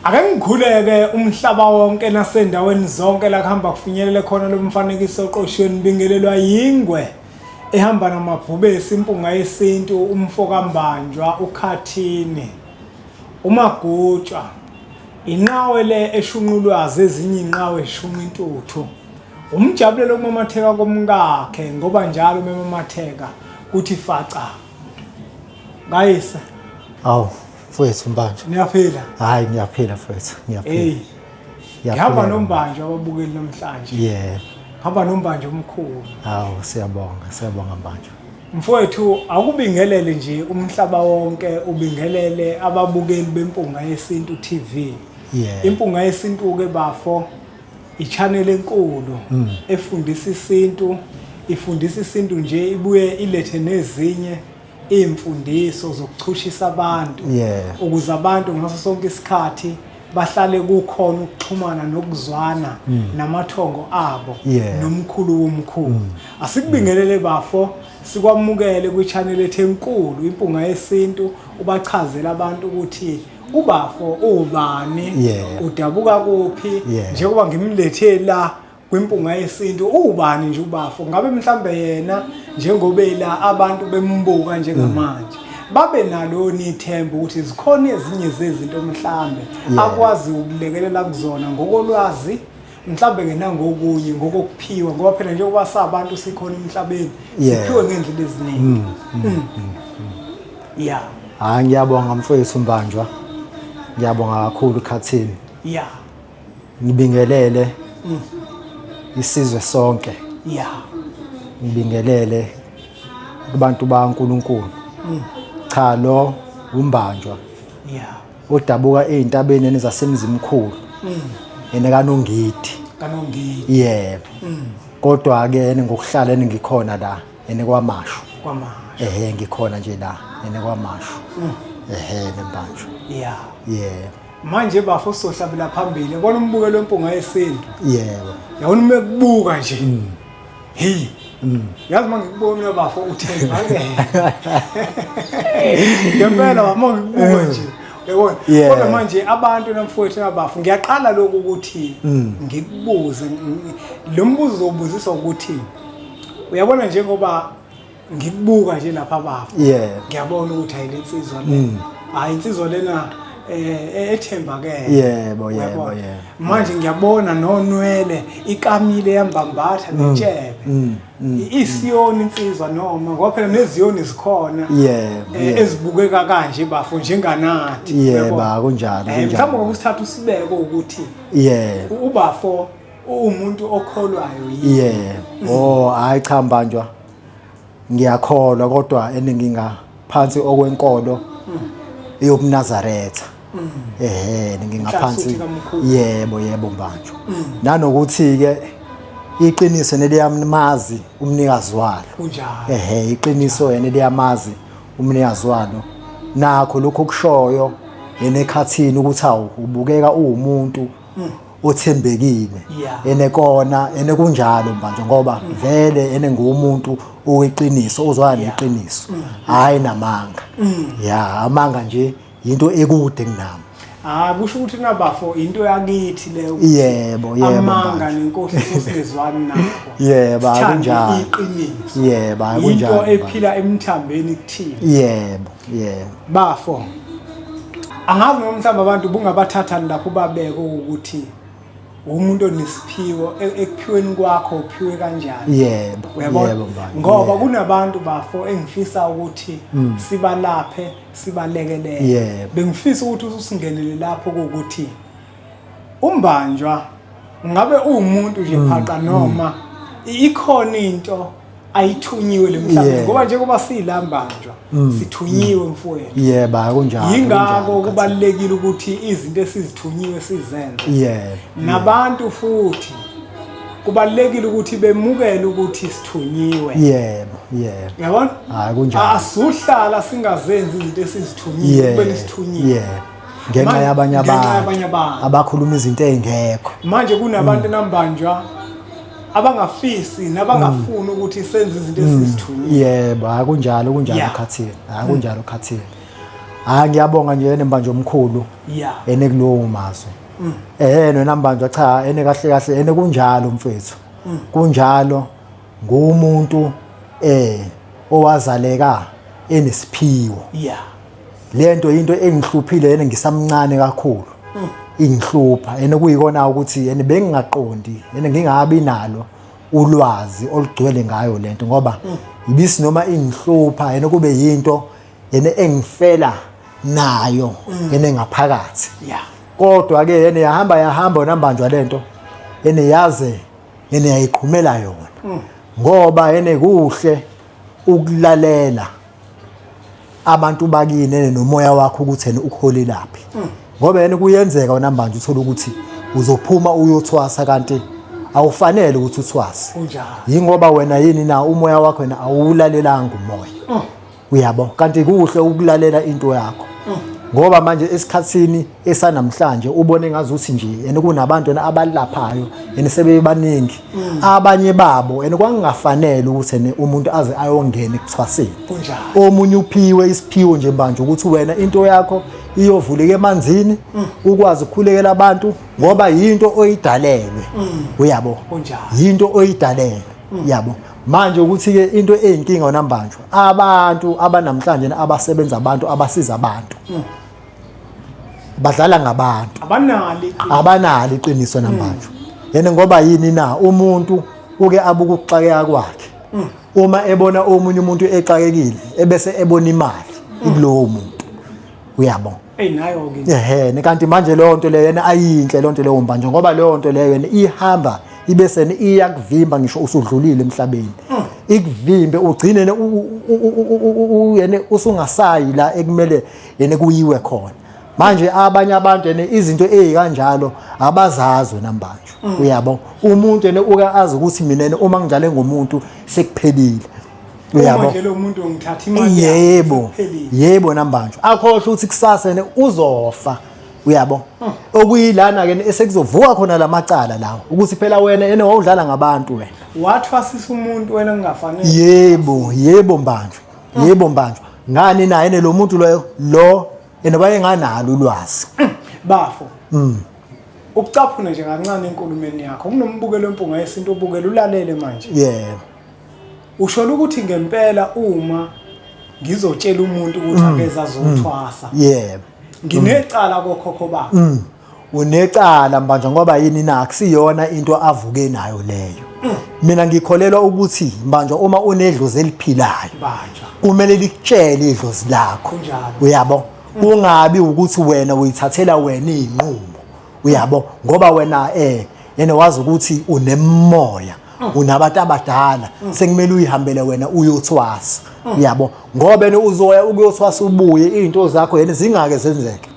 Ake ngikhuleke umhlaba wonke nasendaweni zonke la kuhamba kufinyelele khona lo mfanekiso oqoshweni bingelelwa yingwe ehamba namabhubesi impunga yesintu umfoka Mbanjwa uKhathini uMagutshwa inqawe le eshunqulwazi ezinye inqawe eshunqa intuthu umjabulelo kumamatheka komkakhe ngoba njalo memamatheka kuthi faca ngayisa awu mfowethu Mbanjwa niyaphila hayi ngiyaphila mfowethu ngiyaphila ngihamba noMbanjwa ababukeli namhlanje hamba noMbanjwa omkhulu awu siyabonga Mbanjwa mfowethu akubingelele nje umhlaba wonke ubingelele ababukeli bempunga yesintu TV impunga yesintu ke bafo ichannel enkulu efundisa isintu ifundisa isintu nje ibuye ilethe nezinye imfundiso zokuchushisa abantu ukuze abantu ngaso sonke isikhathi bahlale kukhona ukuxhumana nokuzwana namathongo abo nomkhulu womkhulu asikubingelele bafo sikwamukele kwi-channel ethu enkulu impunga yesintu ubachazela abantu ukuthi ubafo ubani udabuka kuphi njengoba ngimlethe la kwimpunga yesintu ubani nje ubafo ngabe mhlambe yena njengobela abantu bembuka njengamanje babe nalo nithemba ukuthi zikhona ezinye zezinto mhlambe akwazi ukulekelela kuzona ngokolwazi mhlambe ngenangokunye ngokuphiwa ngoba phela njengoba sabantu sikhona emhlabeni siphiwe ngendlela eziningi ngiyabonga mfowethu Mbanjwa ngiyabonga kakhulu Khathini ngibingelele isizwe sonke ngibingelele kubantu baNkulunkulu cha lo uMbanjwa odabuka ezintabeni nezasemzimkhulu yena kanongidi yebo kodwa ke ngokuhlala engikhona la yena kwaMashu ngikhona nje la yena kwaMashu neMbanjwa manje bafo sohlabela phambili yabona umbukelo wempunga yesintu yawona mekubuka nje yazi mangikubona bafo uthemba ke ngempela mangikubuka nje yabona kodwa manje abantu namfowethu nabafo ngiyaqala lokho ukuthi ngikubuze lo mbuzo uzobuziswa ukuthi uyabona njengoba ngikubuka nje lapha bafo ngiyabona ukuthi ayilensizwa le hayi insizwa lena ethembakele yebo manje ngiyabona nonwele ikamile yambambatha netshebe isiyoni insizwa noma ngoba phela neziyoni zikhona ezibukeka kanje bafo njenganathi kunjalo mhlawumbe ngokusithatha usibeke ukuthi ubafo umuntu okholwayo hayi cha Mbanjwa ngiyakholwa kodwa eningingaphansi okwenkolo yobuNazaretha ngingaphansi yebo Mbanjwa nanokuthi ke iqiniso neliyamazi umnikazi walo iqiniso yena liyamazi umnikazi walo nakho lokho kushoyo yena eKhathini ukuthi ubukeka umuntu othembekile enekona enekunjalo Mbanjwa ngoba vele enengumuntu oweqiniso ozwana neqiniso hayi namanga amanga nje into ekude kunami kusho ukuthi nabafo into yakithi leyo yebo amanga nenkohliso singezwani nakho kunjalo iqiniso kunjalo into ephila emthambeni kuthini bafo angazi noma mhlawumbe abantu bungabathatha lapho babeke ukuthi umuntu onesiphiwo ekuphiweni kwakho uphiwe kanjani uyabona ngoba kunabantu bafo engifisa ukuthi sibalaphe sibalekelele bengifisa ukuthi usingenele lapho ukuthi uMbanjwa ngabe umuntu nje phaqa noma ikhona into ayithunyiwe lemhlabeni ngoba njengoba siyilambanjwa sithunyiwe mfowethu kunjalo yingakho kubalekile ukuthi izinto esizithunyiwe sizenze nabantu futhi kubalekile ukuthi bemukele ukuthi sithunyiwe yabona hayi kunjalo asuhlala singazenzi izinto esizithunyiwe kube nisithunyiwe ngenxa yabanye abantu abakhuluma izinto ezingekho manje kunabantu nambanjwa abangafisi nabangafuni ukuthi senze izinto esizithunyiwe kunjalo Khathini kunjalo Khathini ngiyabonga nje ene manje omkhulu ene kulowo mazwe wena manje cha ene kahle kahle ene kunjalo mfethu kunjalo ngumuntu owazaleka enesiphiwo lento into engihluphile yena ngisamncane kakhulu ingihlupha ene kuyikona ukuthi yena bengingaqondi yena ngingabi nalo ulwazi olugcwele ngayo lento ngoba ibisi noma ingihlupha yena kube yinto yena engifela nayo yena ngaphakathi kodwa ke yena yahamba nambanjwa lento yena yaze yena yayiqhumela yona ngoba yena kuhle ukulalela abantu bakini nomoya wakho ukuthi yena ukholelaphi ngoba yena kuyenzeka namanje uthola ukuthi uzophuma uyothwasa kanti awufanele ukuthi uthwase yingoba wena yini na umoya wakho wena awulalelanga umoya uyabo kanti kuhle ukulalela into yakho ngoba manje esikhatsini esanamhlanje ubone ngazuthi nje yena kunabantu abalaphayo yena sebebaningi abanye babo yena kwangafanele ukuthi yena umuntu aze ayongena ekuthwaseni omunye uphiwe isiphiwo nje manje ukuthi wena into yakho iyovuleka emanzini ukwazi ukukhulekela abantu ngoba yinto oyidalelwe uyabo yinto oyidalelwe yabo manje ukuthi ke into eyinkinga nambanjwa abantu abanamhlanje abasebenza abantu abasiza abantu badlala ngabantu abanalo iqiniso nambanjwa yena ngoba yini na umuntu uke abuka ukuxakeka kwakhe uma ebona omunye umuntu exakekile ebese ebona imali kulowo muntu uyabo nayo ke kanti manje leyo nto leyo yena ayinhle leyo nto leyo mbanje ngoba leyo nto leyo yena ihamba ibese iyakuvimba ngisho usudlulile emhlabeni ikuvimbe ugcine yena usungasayi la ekumele yena kuyiwe khona manje abanye abantu yena izinto ezikanjalo abazazwe nambanjwa uyabo umuntu yena uke azi ukuthi mina uma ngijale ngomuntu sekuphelile uyabo manje lo muntu ngithatha imali yebo nambanjwa akhohle ukuthi kusasa yena uzofa uyabo okuyilana ke esekuzovuka khona lamacala lawo ukuthi phela wena yena wawudlala ngabantu wena wathwasisa umuntu wena kungafanele yebo mbanjwa ngani na yena lo muntu lo yena wayenganalo ulwazi bafo ukucaphuna nje kancane enkulumeni yakho kunombukelo wempunga yesintu ubukela ulalele manje ushola ukuthi ngempela uma ngizotshela umuntu ukuthi akeza azothwasa nginecala kokhokho bakho unecala manje ngoba yini na akusiyona into avuke nayo leyo mina ngikholelwa ukuthi manje uma unedlozi eliphilayo kumele likutshele idlozi lakho uyabo ungabi ukuthi wena uyithathela wena izinqumo uyabo ngoba wena yena wazi ukuthi unemoya unabantu abadala sekumele uyihambele wena uyothwasa uyabo ngoba yena uzoya ukuyothwasa ubuye izinto zakho yena zingake zenzeke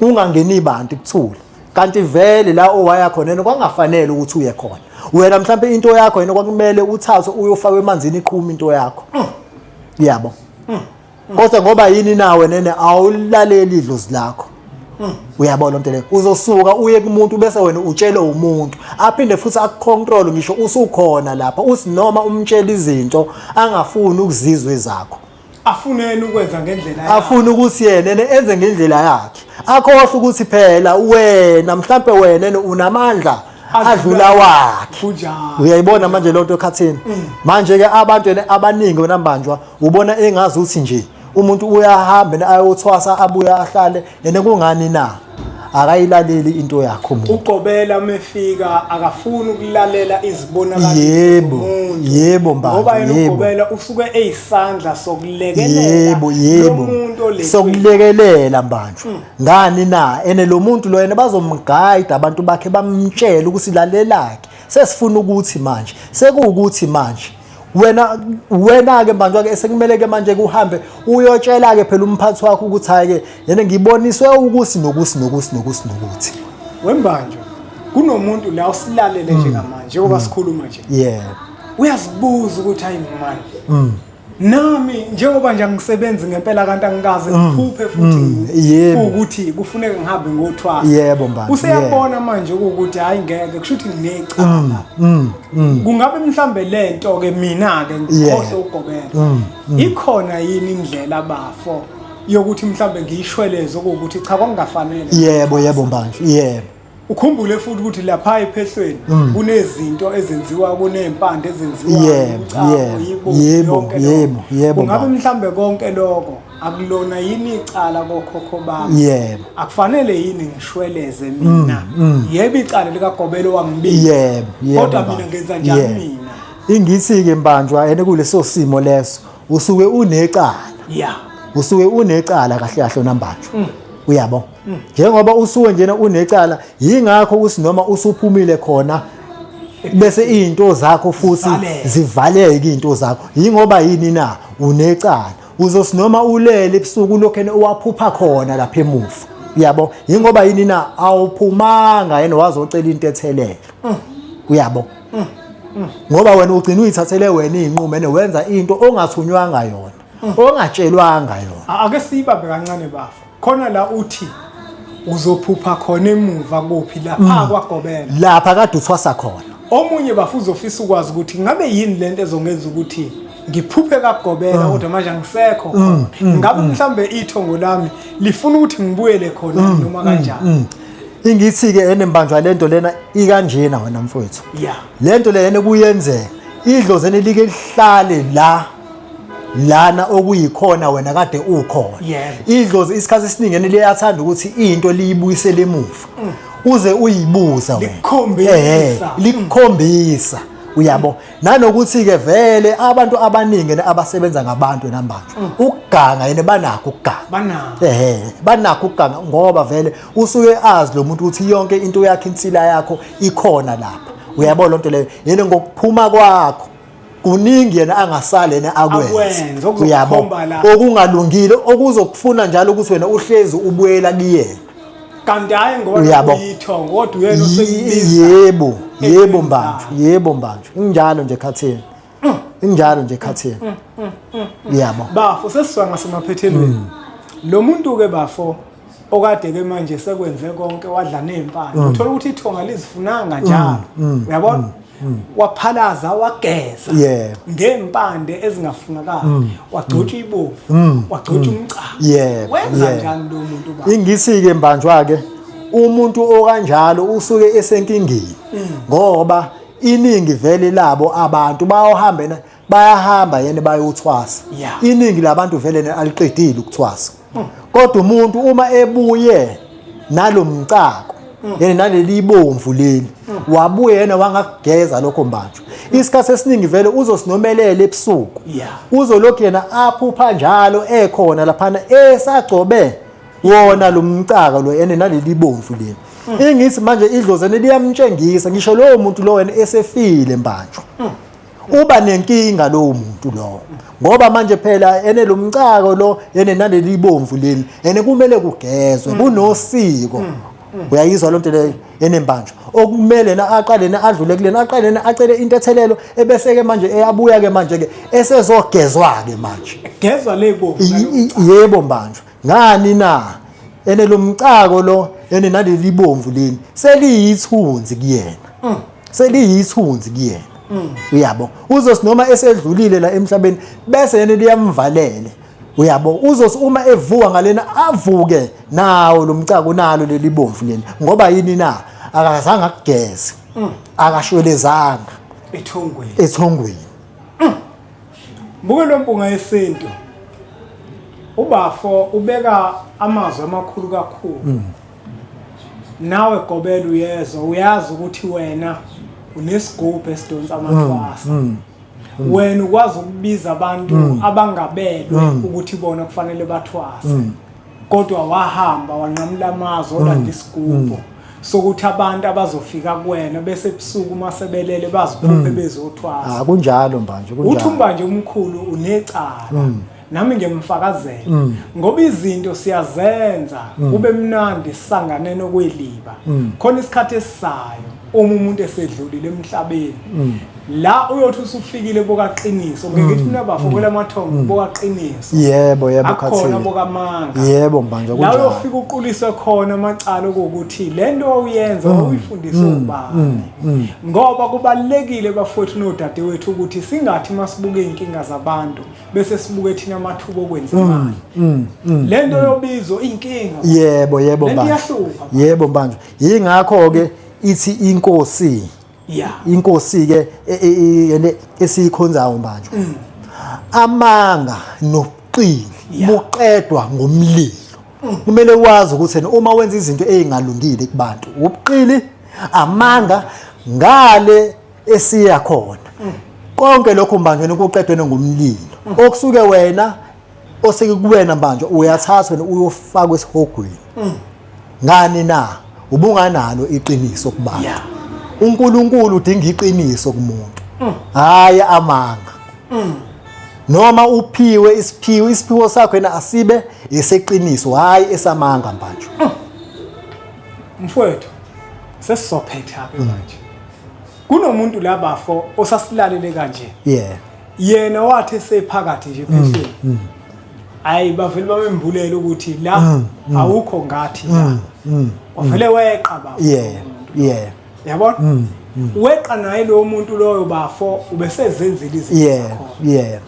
ungangeni ibantu kuthula kanti vele la owaya khona yena kwangafanele ukuthi uye khona wena mhlawumbe into yakho yena kwakumele uthathe uyofaka emanzini iqhuma into yakho uyabo kodwa ngoba yini nawe nene awulaleli idlozi lakho uyabona into le uzosuka uye kumuntu bese wena utshele umuntu aphinde futhi akucontrol ngisho usukhona lapha usinoma umtshela izinto angafuni ukuzizwe zakho afuneni ukwenza ngendlela yakhe afuna ukuthi yena enze ngendlela yakhe akhohle ukuthi phela wena mhlawumbe wena unamandla adlula wakhe uyayibona manje lonto ekhathini manje ke abantu abaningi nambanjwa ubona engazi ukuthi nje umuntu uyahamba ayothwasa abuya ahlale yena kungani na akayilaleli into yakho umuntu uqobela mefika akafuni ukulalela izibonakaliso yebo mbaba ngoba yena uqobela usuke eyisandla sokulekelela sokulekelela mbanjwa ngani na ene lo muntu lo yena bazomguide abantu bakhe bamtshela ukuthi lalelake sesifuna ukuthi manje sekuwukuthi manje wena ke manje ke sekumele ke manje kuhambe uyotshela ke phela umphathi wakho ukuthi hayi ke yena ngiboniswe ukuthi nokuthi wembanjwa kunomuntu la usilalele nje ngamanje ngoba sikhuluma nje uyazibuza ukuthi hayi manje nami njengoba nje ngisebenza ngempela kanti angikaze ngiphuphe futhi ukuthi kufuneka ngihambe ngothwasa mbaba useyabona manje ukuthi hayi ngeke kusho ukuthi nginecala kungabe mhlambe lento ke mina ke ngikhohle ugobela ikhona yini indlela bafo yokuthi mhlambe ngiyishweleze ukuthi cha kwangafanele. Yebo Mbanjwa, yebo. Ukhumbule futhi ukuthi lapha ephehlweni kunezinto ezenziwa kunempande ezenziwa yebo. Ungabe mhlambe konke lokho akulona yini icala kokhokho bami? Yebo. Akufanele yini ngishweleze mina? Yebo icala likaGobelo wangibika. Yebo. Kodwa mina ngenza njani mina? Ingithi ke Mbanjwa ene kuleso simo leso usuke unecala. Yeah. Usuke unecala kahle kahle Mbanjwa. Uyabo. Njengoba usuke njena unecala yingakho usinoma usuphumile khona bese izinto zakho futhi zivaleke izinto zakho. Yingoba yini na unecala. Uzosinoma ulele ebusuku lokhene owaphupha khona lapha emuva. Uyabo. Yingoba yini na awuphumanga yena wazocela into ethelelo. Uyabo. Ngoba wena ugcina uyithathele wena izinqumo ene wenza into ongathunywanga yona, ongatshelwanga yona. Ake sibambe kancane bafu. Khona la uthi uzophupha khona emuva kuphi lapha kwaGobela. Lapha kade uthwasa khona. Omunye bafuza ofisa ukwazi ukuthi ngabe yini lento ezongenza ukuthi ngiphuphe kaGobela kodwa manje ngisekho khona. Ngabe mhlambe ithongo lami lifuna ukuthi ngibuyele khona noma kanjani. Ingithi ke ene Mbanjwa lento lena ikanjena wena mfowethu. Yeah. Lento le yena kuyenzeka. Idlozene like lihlale lana okuyikhona wena kade ukhona. Idlozi isikhathi esiningi liyathanda ukuthi into liyibuyisele emuva. Uze uyibuza wena. Likukhombisa. Uyabo. Nanokuthi ke vele abantu abaningi abasebenza ngabantu Mbanjwa. Ukuganga yena banakho ukuganga. Banakho ukuganga ngoba vele usuke azi lo muntu ukuthi yonke into yakhe insila yakho ikhona lapha. Uyabona lonto leyo yena ngokuphuma kwakho kuningi yena angasalene akwenza. Uyabo. Okungalungile okuzokufuna njalo ukuthi wena uhlezi ubuyela kuyena. Kanti hayi ngoba uyithongo kodwa uyena oseyibiza. Yebo Mbanjwa. Injalo nje khathini. Yabo. Bafo sesizwa ngasemaphethelweni. Lo muntu ke bafo okade ke manje sekwenze konke wadla nezempande. Uthola ukuthi ithonga lizifunanga njalo. Uyabona? Waphalaza wageza ngempande ezingafunakala wagcotsha ibovu wagcotsha umca wenza njani lo muntu ba Ingithi ke Mbanjwa ke umuntu okanjalo usuke esenkingeni ngoba iningi vele labo abantu bayahamba yena bayothwasa. Iningi labantu vele aliqedile ukuthwasa. Kodwa umuntu uma ebuye nalomcako yena naleli bomvu leli wabuye yena wangageza lokho Mbanjwa. Isikhathi esiningi vele uzosinomelela ebusuku. Uzolokhu yena aphupha njalo ekhona lapha esagcobe wona lo mcaka lo yena naleli bomvu leli. Ingithi manje idlozene liyamtshengisa ngisho lowo muntu lo wena esefile Mbanjwa. Uba nenkinga lowo muntu lo ngoba manje phela ene lo mcaka lo yena naleli bomvu leli ene kumele kugezwe kunosiko. Uyayizwa lonto le ene Mbanjwa okumele na aqale na adlule kulena aqale na acele into ethelelo ebese ke manje eyabuya ke manje ke esezogezwa ke manje gezwa lebo yebo Mbanjwa ngani na ene lo mcako lo ene naleli bomvu leni seliyithunzi kuyena seliyithunzi kuyena uyabo uzosinoma esedlulile la emhlabeni bese yena liyamvalele. Uyabo uzothi uma evuka ngalena avuke nawo lo mcako nalo leli bomvu leni ngoba yini na akazange akugeze akashwelezanga ethongweni. Buke lo mpunga yesintu ubafo ubeka amazwi amakhulu kakhulu. Nawe Gobela uyezwa uyazi ukuthi wena unesigubhu esidonsa amathwasa. Wena ukwazi ukubiza abantu abangabelwe ukuthi bona kufanele bathwase. Kodwa wahamba wanqamula amazwi olanda isigubhu sokuthi abantu abazofika kuwena bese ebusuku masebelele baziphuphe bezothwasa. Kunjalo manje kunjalo. Uthi manje umkhulu unecala. Nami ngiyamfakazela ngoba izinto siyazenza kube mnandi sisangane nokweliba khona isikhathi esisayo uma umuntu esedlulile emhlabeni la uyothi usufikile bokaqiniso ngithi mina bafo kwelamathongo bokaqiniso yebo akhona bokamanga yebo manje la uyofika uquliswe khona amacala ukuthi lento oyenza uyifundise ubani ngoba kubalekile bafowethu nodadewethu ukuthi singathi masibuke inkinga zabantu bese sibuke thina amathuba okwenza imali lento yobizo inkinga yebo manje yebo manje yingakho ke ithi inkosi inkosi ke esiyikhonzayo manje amanga nobuqili buqedwa ngomlilo kumele wazi ukuthi uma wenza izinto ezingalungile kubantu ubuqili amanga ngale esiya khona konke lokho manje kuqedwe ngomlilo okusuke wena osekuwena manje uyathathwa uyofakwa esihogweni ngani na ubunganalo iqiniso kubantu uNkulunkulu udinga iqiniso kumuntu hayi amanga noma uphiwe isiphiwo sakho yena asibe eseqiniso hayi esamanga manje mfowethu sesizophetha ke manje kunomuntu labafo osasilalele kanje yena wathi sephakathi nje phesheni hayi bavele bamembulela ukuthi la awukho ngathi la wavele weqa bafo yabona weqa naye lo muntu loyo bafo ubesezenzile izinto zakho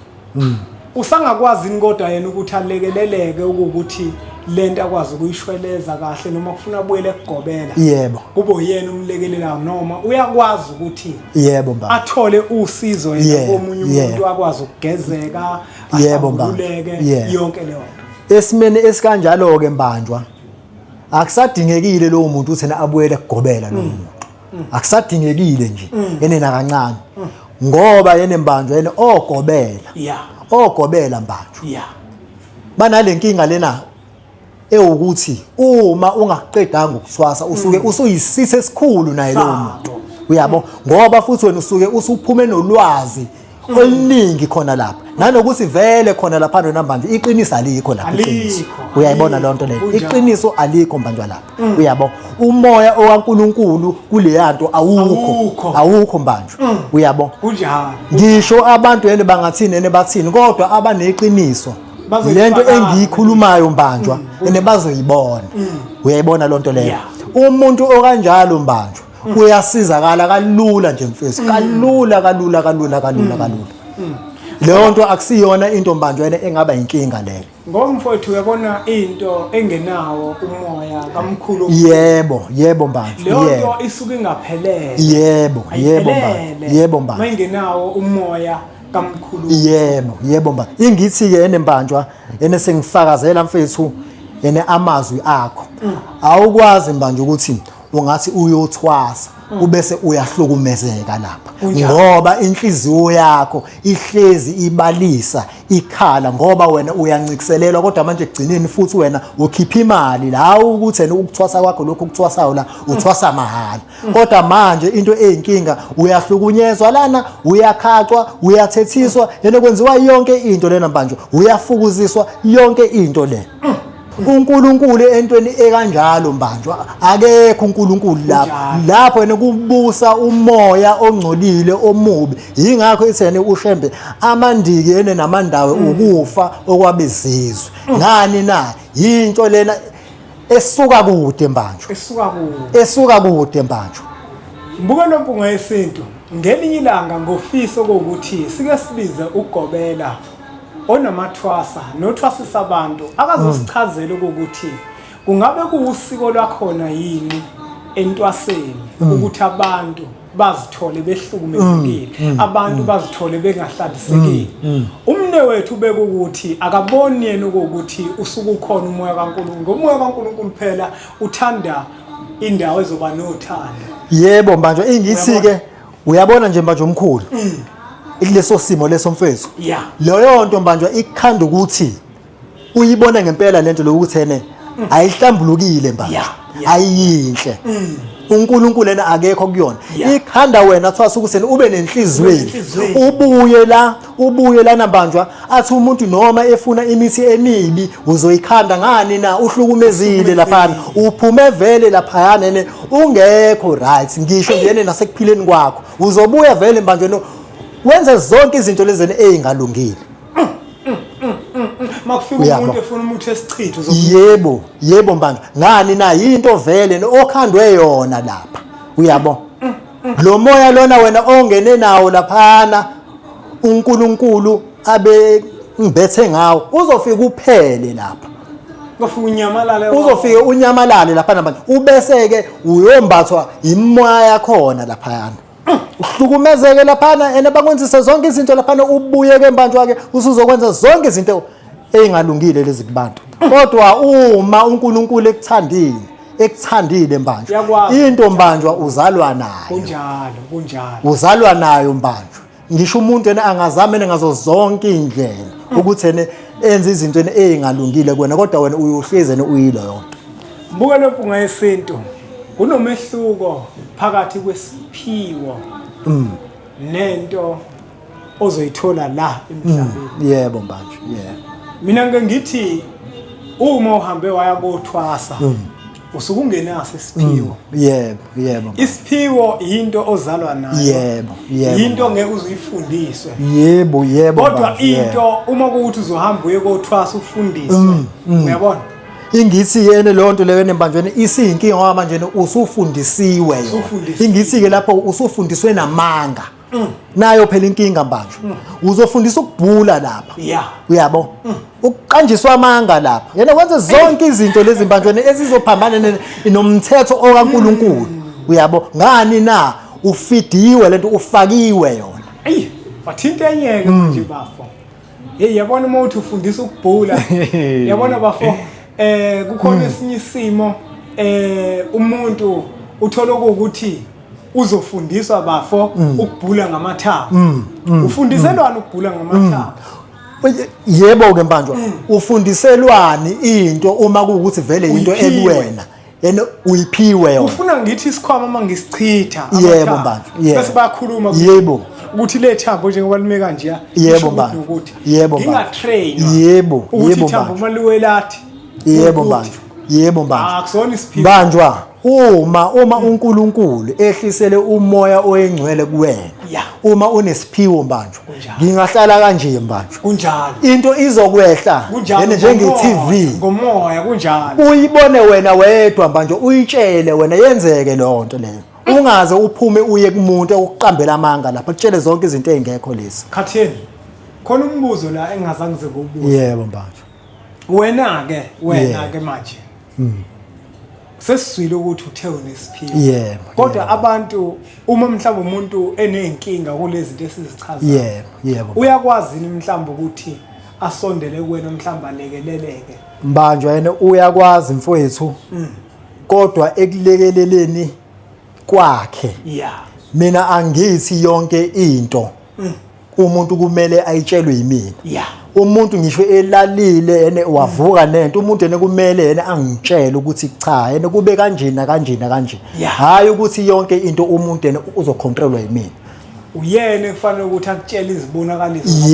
usangakwazi kodwa yena ukuthi alekeleleke ukuthi lento akwazi ukuyishweleza kahle noma kufuna buyele ekugobela kube uyena umlekelelayo noma uyakwazi ukuthi athole usizo yena komunye umuntu akwazi ukugezeka ahluleke yonke leyo esimene esikanjalo ke mbanjwa akusadingekile lo muntu uthena abuyele ekugobela lo muntu akusadingekile nje yenena kancane ngoba yena mbanjwa yena ogobela mbanjwa banale nkinga lena ewukuthi uma ungaqedanga ukuthwasa usuke usuyisithe esikhulu naye lo muntu uyabo ngoba futhi wena usuke usuphume nolwazi oluningi khona lapha nanokuthi vele khona lapha nambanje iqiniso alikho lapha iqiniso uyayibona lonto leyo iqiniso alikho mbanjwa lapha uyabo umoya owaNkulunkulu kule yanto awukho mbanjwa uyabo kunjalo ngisho abantu yene bangathini bathini kodwa abaneqiniso lento engiyikhulumayo mbanjwa ene bazoyibona uyayibona lonto leyo umuntu okanjalo mbanjwa uyasizakala kalula nje mfethu kalula leyo nto akusiyona into mbanjwa yena engaba inkinga leyo ngomfowethu uyabona into engenawo umoya kamkhulu yebo mbanjwa leyo nto isuke ingaphelele yebo mbanjwa mayingenawo umoya kamkhulu yebo mbanjwa ingithi ke yene mbanjwa yene sengifakazela mfethu yene amazwi akho awukwazi mbanjwa ukuthi ungathi uyothwasa ubese uyahlukumezeka lapha ngoba inhliziyo yakho ihlezi ibalisa ikhala ngoba wena uyancikiselelwa kodwa manje egcineni futhi wena ukhipha imali la ukuthi wena ukuthwasa kwakho lokho ukuthwasayo la uthwasa mahala kodwa manje into eyinkinga uyahlukunyezwa lana uyakhaqwa uyathethiswa yena kwenziwa yonke into lena manje uyafukuziswa yonke into le uNkulunkulu entweni ekanjalo mbanjwa akekho uNkulunkulu lapho yena kubusa umoya ongcolile omubi yingakho ithene ushembe amandiki yene namandawe ukufa okwabezizwe ngani na into lena esuka kude mbanjwa esuka kude mbanjwa mbuka nompunga yesintu ngelinye ilanga ngofiso ukuthi sike sibize ugobela onamathwasa nothwasisa abantu akazosichazela ukuthi kungabe kuusiko lwakhona yini entwaseni ukuthi abantu bazithole behlukumezekile abantu bazithole bengahlalisekile umnewethu bekuthi akaboni yena ukuthi usuku khona umoya kaNkulunkulu ngomoya kaNkulunkulu phela uthanda indawo ezoba nothando yebo mbanjwa ingithi ke uyabona nje manje omkhulu ileso simo leso mfethu leyo nto mbanjwa ikhanda ukuthi uyibona ngempela lento lokuthi ene ayihlambulukile mbanjwa ayinhle uNkulunkulu yena akekho kuyona ikhanda wena thwasa ukuthi ube nenhliziyo ubuye la nabanjwa athi umuntu noma efuna imithi emibi uzoyikhanda ngani na uhlukumezile lapha uphume vele lapha nene ungekho right ngisho ngiyene nasekuphileni kwakho uzobuya vele mbanjwe wenze zonke izinto lezene ezingalungile makufika umuntu efuna umuthi esichitho yebo mbanjwa ngani na into vele okhandwe yona lapha uyabo lo moya lona wena ongene nawo laphana uNkulunkulu abe ngibethe ngawo uzofika uphele lapha uzofike unyamalale lapha nabantu ubese-ke uyombathwa imoya khona laphayana uhlukumezeke laphana and bakwenzise zonke izinto laphana ubuye-ke mbanjwa-ke usuzokwenza zonke izinto ey'ngalungile lezi kubantu kodwa uma uNkulunkulu ekuthandile mbanjwa into mbanjwa uzalwa nayo kunjalo uzalwa nayo mbanjwa ngisho umuntu yena angazame ngazo zonke indlela ukuthi yena enze izinto ey'ngalungile kuwena kodwa wena uyohlezi uyilo yonke buka lempunga yesintu kunomehluko phakathi kwesiphiwo nento ozoyithola la emhlabeni yebo mbanjwa mina ngeke ngithi uma uhambe waya kothwasa usuke ungenaso isiphiwo yebo isiphiwo into ozalwa nayo into ngeke uzuyifundiswe yebo kodwa into uma ukuthi uzohamba uye kothwasa ufundiswe uyabona ingithi yene lonto leyo nembanjweni isiyinkinga ngoba manje usufundisiwe ingithi ke lapho usufundiswe namanga nayo phela inkinga mbanjwa uzofundisa ukubhula lapha uyabo ukuqanjiswa amanga lapha yena wenze zonke izinto lezi mbanjweni ezizophambana nomthetho okaNkulunkulu uyabo ngani na ufidiwe lento ufakiwe yona bathinta enyeke manje bafo yabona uma uthi ufundisa ukubhula yabona bafo kukhona esinye isimo umuntu uthola ukuthi uzofundiswa bafo ukubhula ngamathambo ufundiselwana ukubhula ngamathambo yebo ke mbanjwa ufundiselwani into uma kuukuthi vele into ekuwena yena uyiphiwe yona ufuna ngithi isikhwama mangisichitha yebo mbanjwa bese bayakhuluma yebo ukuthi le thambo njengoba lime kanje yebo mbanjwa yebo ngingatrain yebo thambo maluwelathi yebo mbanjwa akusona isiphiwo mbanjwa uma uNkulunkulu ehlisele umoya oyengcwele kuwena uma unesiphiwo mbanjwa ngingahlala kanje mbanjwa kunjalo into izokwehla yena njenge-TV ngomoya kunjalo uyibone wena wedwa mbanjwa uyitshele wena yenzeke lonto leyo ungaze uphume uye kumuntu ukuqambela amanga lapha kutshele zonke izinto ezingekho lezi khatheni khona umbuzo la engazange ngikubuze yebo mbanjwa wena ke manje sesizwile ukuthi uthe unesiphiwo yebo kodwa abantu uma mhlawumbe umuntu enenkinga kulezi zinto esizichazayo yebo uyakwazi mhlawumbe ukuthi asondele kuwena mhlawumbe alekeleleke mbanjwa yena uyakwazi mfowethu kodwa ekulekeleleni kwakhe mina angithi yonke into umuntu kumele ayitshelwe yimina umuntu ngisho elalile ene wavuka nento umuntu ene kumele ene angitshele ukuthi cha ene kube kanjena hayi ukuthi yonke into umuntu ene uzocontrolwa yimina uyena kufanele ukuthi akutshele izibonakaliso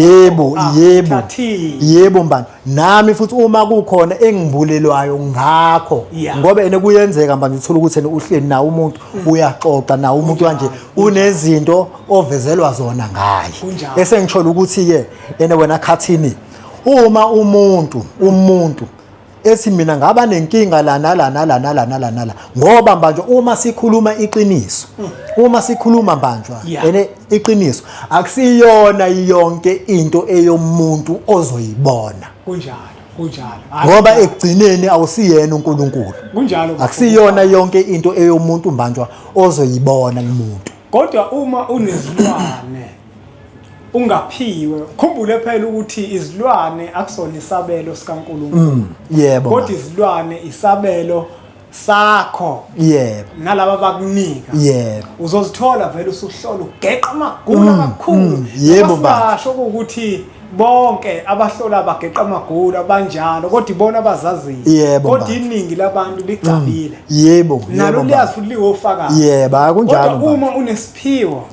yebo mbani nami futhi uma kukhona engibulelwayo ngakho ngoba ene kuyenzeka manje uthola ukuthi ene uhleli nawo umuntu uyaxoxa nawo umuntu kanje unezinto ovezelwa zona ngaye esengitshola ukuthi ke ene wena khathini uma umuntu ethi mina ngaba nenkinga la ngoba manje uma sikhuluma iqiniso uma sikhuluma mbanjwa ene iqiniso akusiyona yonke into eyomuntu ozoyibona kunjalo ngoba ekugcineni awusiyena uNkulunkulu kunjalo akusiyona yonke into eyomuntu mbanjwa ozoyibona umuntu kodwa uma unezilwane ungaphiwe khumbule phela ukuthi izilwane akusona isabelo sikaNkulunkulu yebo kodwa izilwane isabelo sakho yebo nalaba bakunika yebo uzozithola vele usuhlola ugeqa amagula kakhulu yebo baba basho ukuthi bonke abahlola bageqa amagula banjalo kodwa ibona abazaziyo kodwa iningi labantu licabile yebo nalo liyazi futhi liwofaka yebo akunjalo kodwa uma unesiphiwo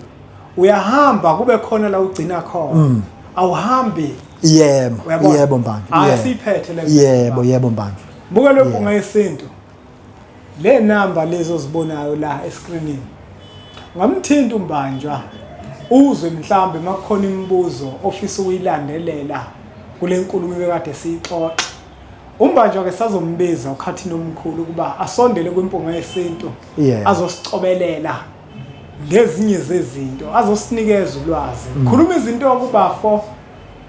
uyahamba kube khona la ugcina khona awuhambi yebo manje asiphethe le yebo manje buka lo mpunga yesintu le number lezo zibonayo la escreenini ngamthinta umbanjwa uzwe mhlambe makukhona imibuzo ofisa ukuyilandelela kule nkulumo bekade siyixoxa umbanjwa ke sazombiza ukhathini omkhulu kuba asondele kwimpunga yesintu azosicobelela ngezinye zezinto azosinikeza ulwazi khuluma izinto kubafo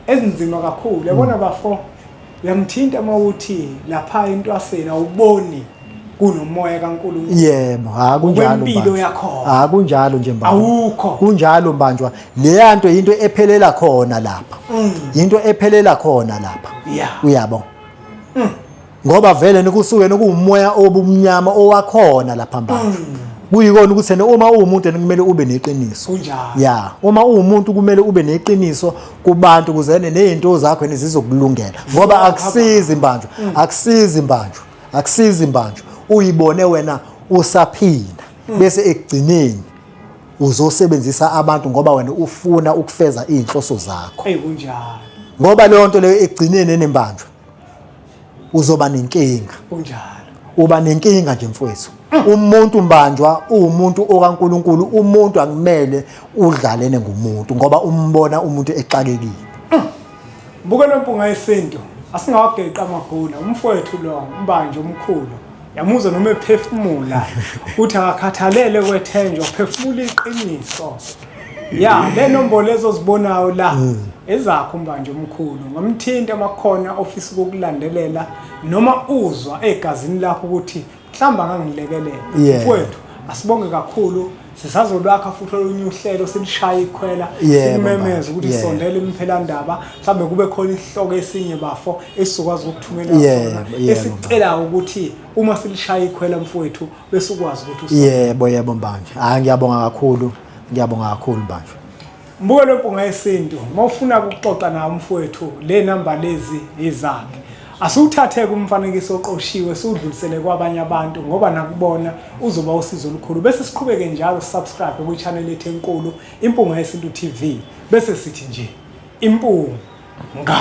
ezinzima kakhulu yabona bafo uyamthinta mawuthi lapha intwaseni awuboni kunomoya kaNkulunkulu yebo akunjalo impilo yakho akunjalo nje mbanjwa awukho kunjalo mbanjwa leyanto into ephelela khona lapha into ephelela khona lapha uyabo ngoba vele nikusuke nokuumoya obumnyama owakhona lapha mbanjwa kuyikona ukuthi uma uwumuntu kumele ube neqiniso kunjalo uma uwumuntu kumele ube neqiniso kubantu kuzene nezinto zakho nezizokulungela ngoba akusizi mbanjwa uyibone wena usaphila bese ekugcineni uzosebenzisa abantu ngoba wena ufuna ukufeza izinhloso zakho kunjalo ngoba leyo nto leyo ekugcineni nembanjwa uzoba nenkinga kunjalo uba nenkinga nje mfowethu umuntu mbanjwa umuntu okaNkulunkulu umuntu akumele udlalene ngumuntu ngoba umbona umuntu exakekile buka lo mpunga yesintu asingawageqa amagula umfowethu lo mbanjwa omkhulu yamuzwa noma ephefumula uthi akakhathalele kwethenjwa uphefumula iqiniso le nombolo lezo zibonayo la ezakho mbanjwa omkhulu ngamthinta makhona ofisa ukukulandelela noma uzwa egazini lakho ukuthi mhlamba ngangilekelela mfowethu asibonge kakhulu sisazolwakha futhi olunye uhlelo silishaya ikhwela simemeza ukuthi sondele imphelandaba mhlambe kube khona isihloko esinye bafo esizokwazi ukuthumela sona esicela ukuthi uma silishaya ikhwela mfowethu bese ukwazi ukuthi yebo manje ngiyabonga kakhulu manje mbuke lo mpunga yesintu mawufuna ukuxoxa nawo mfowethu le number lezi izakhe asuthathe kumfanekiso oqoshiwe siudlulisele kwabanye abantu ngoba nakubona uzoba usizo olukhulu bese siqhubeke njalo subscribe ku channel yethu enkulu Impunga Yesintu TV bese sithi nje impunga